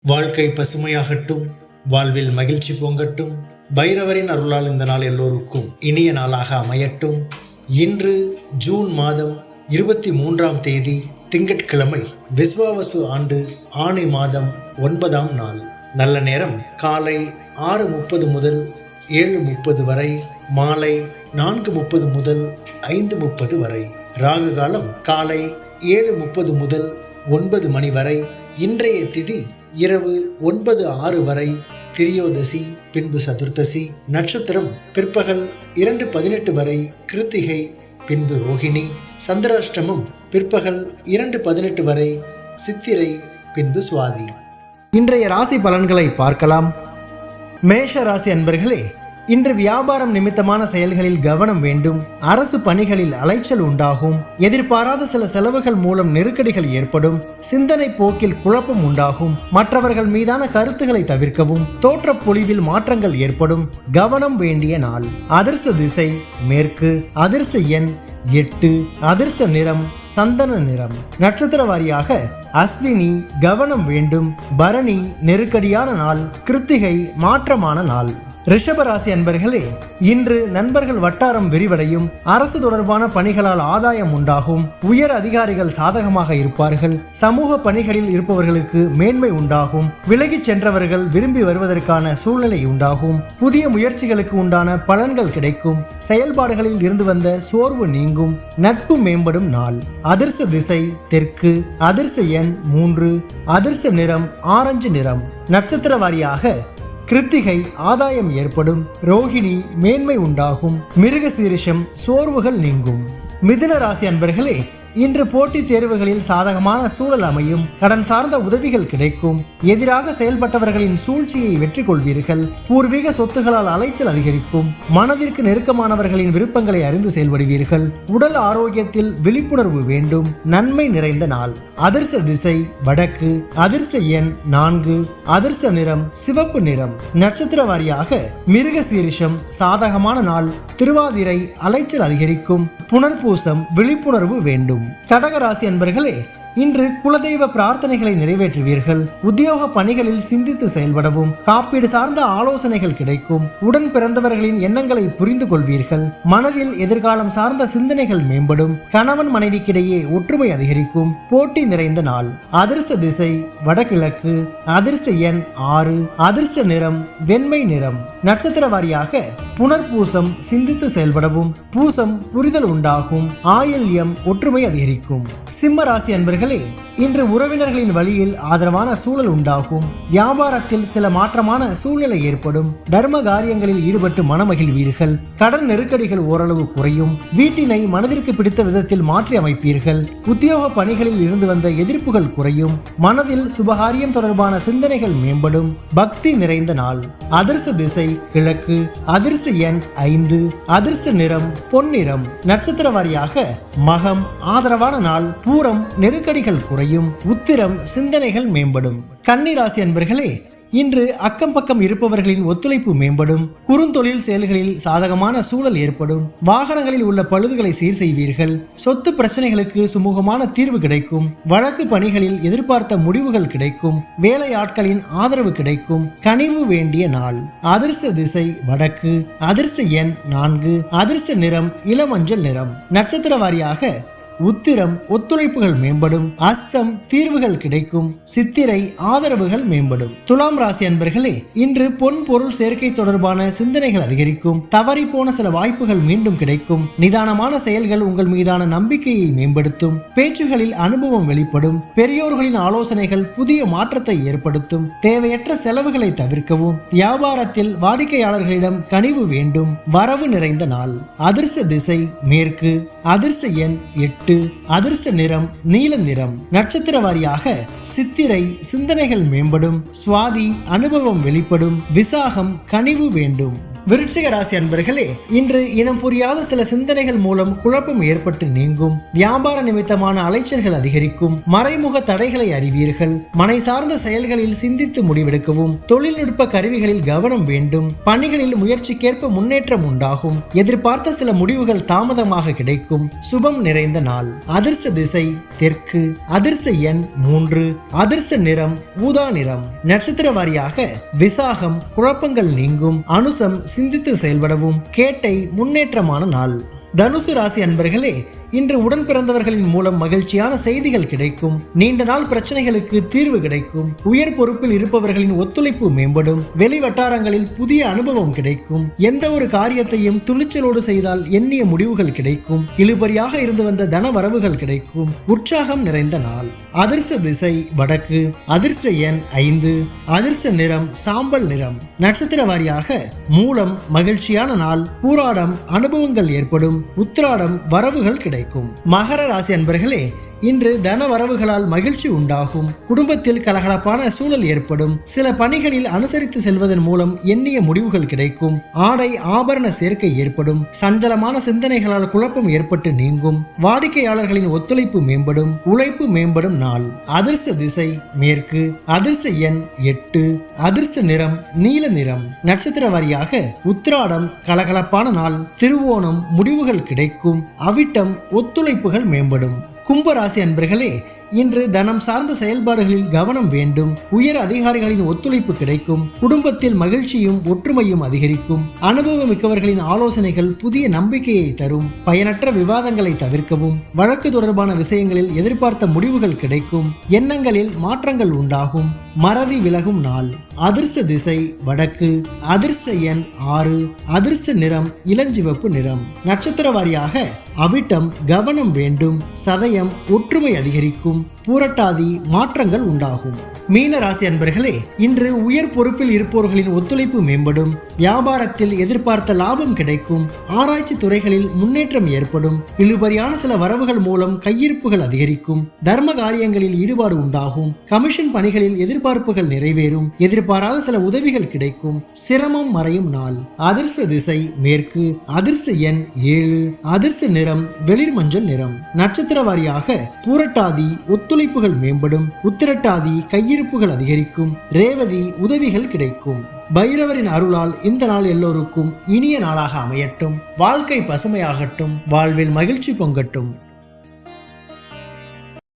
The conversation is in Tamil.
வாழ்க்கை பசுமையாகட்டும், வாழ்வில் மகிழ்ச்சி பொங்கட்டும். பைரவரின் அருளால் இந்த நாள் எல்லோருக்கும் இனிய நாளாக அமையட்டும். இன்று ஜூன் மாதம் 23ஆம் தேதி திங்கட்கிழமை, விஸ்வாவசு ஆண்டு ஆணி மாதம் 9ஆம் நாள். நல்ல நேரம் காலை 6:30 முதல் 7:30 வரை, மாலை 4:30 முதல் 5:30 வரை. ராகு காலம் காலை 7:30 முதல் 9 மணி வரை. இன்றைய திதி இரவு 9:06 வரை. திரியோதசி பின்பு சதுர்த்தசி. நட்சத்திரம் பிற்பகல் 2:18 வரை கிருத்திகை பின்பு ரோகிணி. சந்திராஷ்டமம் பிற்பகல் 2:18 வரை சித்திரை பின்பு சுவாதி. இன்றைய ராசி பலன்களை பார்க்கலாம். மேஷ ராசி அன்பர்களே, இன்று வியாபாரம் நிமித்தமான செயல்களில் கவனம் வேண்டும். அரசு பணிகளில் அலைச்சல் உண்டாகும். எதிர்பாராத சில செலவுகள் மூலம் நெருக்கடிகள் ஏற்படும். சிந்தனை போக்கில் குழப்பம் உண்டாகும். மற்றவர்கள் மீதான கருத்துக்களை தவிர்க்கவும். தோற்ற பொலிவில் மாற்றங்கள் ஏற்படும். கவனம் வேண்டிய நாள். அதிர்ஷ்ட திசை மேற்கு. அதிர்ஷ்ட எண் 8. அதிர்ஷ்ட நிறம் சந்தன நிறம். நட்சத்திர வாரியாக அஸ்வினி கவனம் வேண்டும். பரணி நெருக்கடியான நாள். கிருத்திகை மாற்றமான நாள். ரிஷபராசி அன்பர்களே, இன்று நண்பர்கள் வட்டாரம் விரிவடையும். அரசு தொடர்பான பணிகளால் ஆதாயம் உண்டாகும். உயர் அதிகாரிகள் சாதகமாக இருப்பார்கள். சமூக பணிகளில் இருப்பவர்களுக்கு மேன்மை உண்டாகும். விலகிச் சென்றவர்கள் விரும்பி வருவதற்கான சூழ்நிலை உண்டாகும். புதிய முயற்சிகளுக்கு உண்டான பலன்கள் கிடைக்கும். செயல்பாடுகளில் இருந்து வந்த சோர்வு நீங்கும். நட்பு மேம்படும் நாள். அதிர்ஷ்ட திசை தெற்கு. அதிர்ஷ்ட எண் 3. அதிர்ஷ்ட நிறம் ஆரஞ்சு நிறம். நட்சத்திர வாரியாக கிருத்திகை ஆதாயம் ஏற்படும். ரோகிணி மேன்மை உண்டாகும். மிருகசீரிஷம் சோர்வுகள் நீங்கும். மிதுன ராசி அன்பர்களே, இன்று போட்டித் தேர்வுகளில் சாதகமான சூழல் அமையும். கடன் சார்ந்த உதவிகள் கிடைக்கும். எதிராக செயல்பட்டவர்களின் சூழ்ச்சியை வெற்றி கொள்வீர்கள். பூர்வீக சொத்துகளால் அலைச்சல் அதிகரிக்கும். மனதிற்கு நெருக்கமானவர்களின் விருப்பங்களை அறிந்து செயல்படுவீர்கள். உடல் ஆரோக்கியத்தில் விழிப்புணர்வு வேண்டும். நன்மை நிறைந்த நாள். அதிர்ஷ்ட திசை வடக்கு. அதிர்ஷ்ட எண் 4. அதிர்ஷ்ட நிறம் சிவப்பு நிறம். நட்சத்திர வாரியாக மிருகசீரிஷம் சாதகமான நாள். திருவாதிரை அலைச்சல் அதிகரிக்கும். புனர்பூசம் விழிப்புணர்வு வேண்டும். கடகராசி அன்பர்களே, இன்று குலதெய்வ பிரார்த்தனைகளை நிறைவேற்றுவீர்கள். உத்தியோக பணிகளில் சிந்தித்து செயல்படவும். காப்பீடு சார்ந்த ஆலோசனைகள் கிடைக்கும். உடன் பிறந்தவர்களின் எண்ணங்களை புரிந்து கொள்வீர்கள். மனதில் எதிர்காலம் சார்ந்த சிந்தனைகள் மேம்படும். கணவன் மனைவிக்கிடையே ஒற்றுமை அதிகரிக்கும். போட்டி நிறைந்த நாள். அதிர்ஷ்ட திசை வடகிழக்கு. அதிர்ஷ்ட எண் 6. அதிர்ஷ்ட நிறம் வெண்மை நிறம். நட்சத்திர வாரியாக புனர்பூசம் சிந்தித்து செயல்படவும். பூசம் புரிதல் உண்டாகும். ஆயில்யம் ஒற்றுமை அதிகரிக்கும். சிம்ம ராசி அன்பர்களே, இன்று உறவினர்களின் வழியில் ஆதரவான சூழல் உண்டாகும். வியாபாரத்தில் சில மாற்றமான சூழ்நிலை ஏற்படும். தர்ம காரியங்களில் ஈடுபட்டு மனமகிழ்வீர்கள். கடன் நெருக்கடிகள் ஓரளவு குறையும். வீட்டினை மனதிற்கு பிடித்த விதத்தில் மாற்றி அமைப்பீர்கள். உத்தியோக பணிகளில் இருந்து வந்த எதிர்ப்புகள் குறையும். மனதில் சுபகாரியம் தொடர்பான சிந்தனைகள் மேம்படும். பக்தி நிறைந்த நாள். அதிர்ஷ்ட திசை கிழக்கு. அதிர்ஷ்ட எண் 5. அதிர்ஷ்ட நிறம் பொன்னிறம். நட்சத்திர வாரியாக மகம் ஆதரவான நாள். பூரம் நெருக்கடிகள் குறையும். உத்திரம் சிந்தனைகள் மேம்படும். கன்னி ராசி அன்பர்களே, இன்று அக்கம் பக்கம் இருப்பவர்களின் ஒத்துழைப்பு மேம்படும். குறுந்தொழில் செயல்களில் சாதகமான சூழல் ஏற்படும். வாகனங்களில் உள்ள பழுதுகளை சீர் செய்வீர்கள். சொத்து பிரச்சனைகளுக்கு சுமூகமான தீர்வு கிடைக்கும். வழக்கு பணிகளில் எதிர்பார்த்த முடிவுகள் கிடைக்கும். வேலையாட்களின் ஆதரவு கிடைக்கும். கனிவு வேண்டிய நாள். அதிர்ஷ்ட திசை வடக்கு. அதிர்ஷ்ட எண் 4. அதிர்ஷ்ட நிறம் இளமஞ்சள் நிறம். நட்சத்திர வாரியாக உத்திரம் ஒத்துழைப்புகள் மேம்படும். அஸ்தம் தீர்வுகள் கிடைக்கும். சித்திரை ஆதரவுகள் மேம்படும். துலாம் ராசி அன்பர்களே, இன்று பொன் பொருள் சேர்க்கை தொடர்பான சிந்தனைகள் அதிகரிக்கும். தவறி போன சில வாய்ப்புகள் மீண்டும் கிடைக்கும். நிதானமான செயல்கள் உங்கள் மீதான நம்பிக்கையை மேம்படுத்தும். பேச்சுகளில் அனுபவம் வெளிப்படும். பெரியோர்களின் ஆலோசனைகள் புதிய மாற்றத்தை ஏற்படுத்தும். தேவையற்ற செலவுகளை தவிர்க்கவும். வியாபாரத்தில் வாடிக்கையாளர்களிடம் கனிவு வேண்டும். வரவு நிறைந்த நாள். அதிர்ஷ்ட திசை மேற்கு. அதிர்ஷ்ட எண் 8. அதிர்ஷ்ட நிறம் நீல நிறம். நட்சத்திர வாரியாக சித்திரை சிந்தனைகள் மேம்படும். சுவாதி அனுபவம் வெளிப்படும். விசாகம் கனிவு வேண்டும். விருச்சிக ராசி அன்பர்களே, இன்று இனம் புரியாத சில சிந்தனைகள் மூலம் குழப்பம் ஏற்பட்டு நீங்கும். வியாபார நிமித்தமான அலைச்சல்கள் அதிகரிக்கும். மறைமுக தடைகளை அறிவீர்கள். மனை சார்ந்த செயல்களில் சிந்தித்து முடிவெடுக்கவும். தொழில்நுட்ப கருவிகளில் கவனம் வேண்டும். பணிகளில் முயற்சிக்கேற்ப முன்னேற்றம் உண்டாகும். எதிர்பார்த்த சில முடிவுகள் தாமதமாக கிடைக்கும். சுபம் நிறைந்த நாள். அதிர்ஷ்ட திசை தெற்கு. அதிர்ஷ்ட எண் 3. அதிர்ஷ்ட நிறம் ஊதா நிறம். நட்சத்திர வாரியாக விசாகம் குழப்பங்கள் நீங்கும். அனுசம் சிந்தித்து செயல்படவும். கேட்டை முன்னேற்றமான நாள். தனுசு ராசி அன்பர்களே, இன்று உடன் பிறந்தவர்களின் மூலம் மகிழ்ச்சியான செய்திகள் கிடைக்கும். நீண்ட நாள் பிரச்சனைகளுக்கு தீர்வு கிடைக்கும். உயர் பொறுப்பில் இருப்பவர்களின் ஒத்துழைப்பு மேம்படும். வெளி வட்டாரங்களில் புதிய அனுபவம் கிடைக்கும். எந்த ஒரு காரியத்தையும் துணிச்சலோடு செய்தால் எண்ணிய முடிவுகள் கிடைக்கும். இழுபறியாக இருந்து வந்த தன வரவுகள் கிடைக்கும். உற்சாகம் நிறைந்த நாள். அதிர்ஷ்ட திசை வடக்கு. அதிர்ஷ்ட எண் 5. அதிர்ஷ்ட நிறம் சாம்பல் நிறம். நட்சத்திர வாரியாக மூலம் மகிழ்ச்சியான நாள். பூராடம் அனுபவங்கள் ஏற்படும். உத்திராடம் வரவுகள் கிடைக்கும். மகர ராசி அன்பர்களே, இன்று தன வரவுகளால் மகிழ்ச்சி உண்டாகும். குடும்பத்தில் கலகலப்பான சூழல் ஏற்படும். சில பணிகளில் அனுசரித்து செல்வதன் மூலம் எண்ணிய முடிவுகள் கிடைக்கும். ஆடை ஆபரண சேர்க்கை ஏற்படும். சஞ்சலமான சிந்தனைகளால் குழப்பம் ஏற்பட்டு நீங்கும். வாடிக்கையாளர்களின் ஒத்துழைப்பு மேம்படும். உழைப்பு மேம்படும் நாள். அதிர்ஷ்ட திசை மேற்கு. அதிர்ஷ்ட எண் 8. அதிர்ஷ்ட நிறம் நீல நிறம். நட்சத்திர வாரியாக உத்திராடம் கலகலப்பான நாள். திருவோணம் முடிவுகள் கிடைக்கும். அவிட்டம் ஒத்துழைப்புகள் மேம்படும். கும்பராசி அன்பர்களே, இன்று தனம் சார்ந்த செயல்பாடுகளில் கவனம் வேண்டும். உயர் அதிகாரிகளின் ஒத்துழைப்பு கிடைக்கும். குடும்பத்தில் மகிழ்ச்சியும் ஒற்றுமையும் அதிகரிக்கும். அனுபவம் மிக்கவர்களின் ஆலோசனைகள் புதிய நம்பிக்கையை தரும். பயனற்ற விவாதங்களை தவிர்க்கவும். வழக்கு தொடர்பான விஷயங்களில் எதிர்பார்த்த முடிவுகள் கிடைக்கும். எண்ணங்களில் மாற்றங்கள் உண்டாகும். மறதி விலகும் நாள். அதிர்ஷ்ட திசை வடக்கு. அதிர்ஷ்ட எண் 6. அதிர்ஷ்ட நிறம் இளஞ்சிவப்பு நிறம். நட்சத்திர வாரியாக அவிட்டம் கவனம் வேண்டும். சதயம் ஒற்றுமை அதிகரிக்கும். பூரட்டாதி மாற்றங்கள் உண்டாகும். மீன ராசி அன்பர்களே, இன்று உயர் பொறுப்பில் இருப்பவர்களின் ஒத்துழைப்பு மேம்படும். வியாபாரத்தில் எதிர்பார்த்த லாபம் கிடைக்கும். ஆராய்ச்சி துறைகளில் முன்னேற்றம் ஏற்படும். இழுபறியான சில வரவுகள் மூலம் கையிருப்புகள் அதிகரிக்கும். தர்ம காரியங்களில் ஈடுபாடு உண்டாகும். கமிஷன் பணிகளில் எதிர்பார்ப்புகள் நிறைவேறும். எதிர்பாராத சில உதவிகள் கிடைக்கும். சிரமம் மறையும் நாள். அதிர்ஷ்ட திசை மேற்கு. அதிர்ஷ்ட எண் 7. அதிர்ஷ்ட நிறம் வெளிர் மஞ்சள் நிறம். நட்சத்திர வாரியாக பூரட்டாதி ஒத்துழைப்புகள் மேம்படும். உத்திரட்டாதி கையிருப்புகள் அதிகரிக்கும். ரேவதி உதவிகள் கிடைக்கும். பைரவரின் அருளால் இந்த நாள் எல்லோருக்கும் இனிய நாளாக அமையட்டும். வாழ்க்கை பசுமையாகட்டும். வாழ்வில் மகிழ்ச்சி பொங்கட்டும்.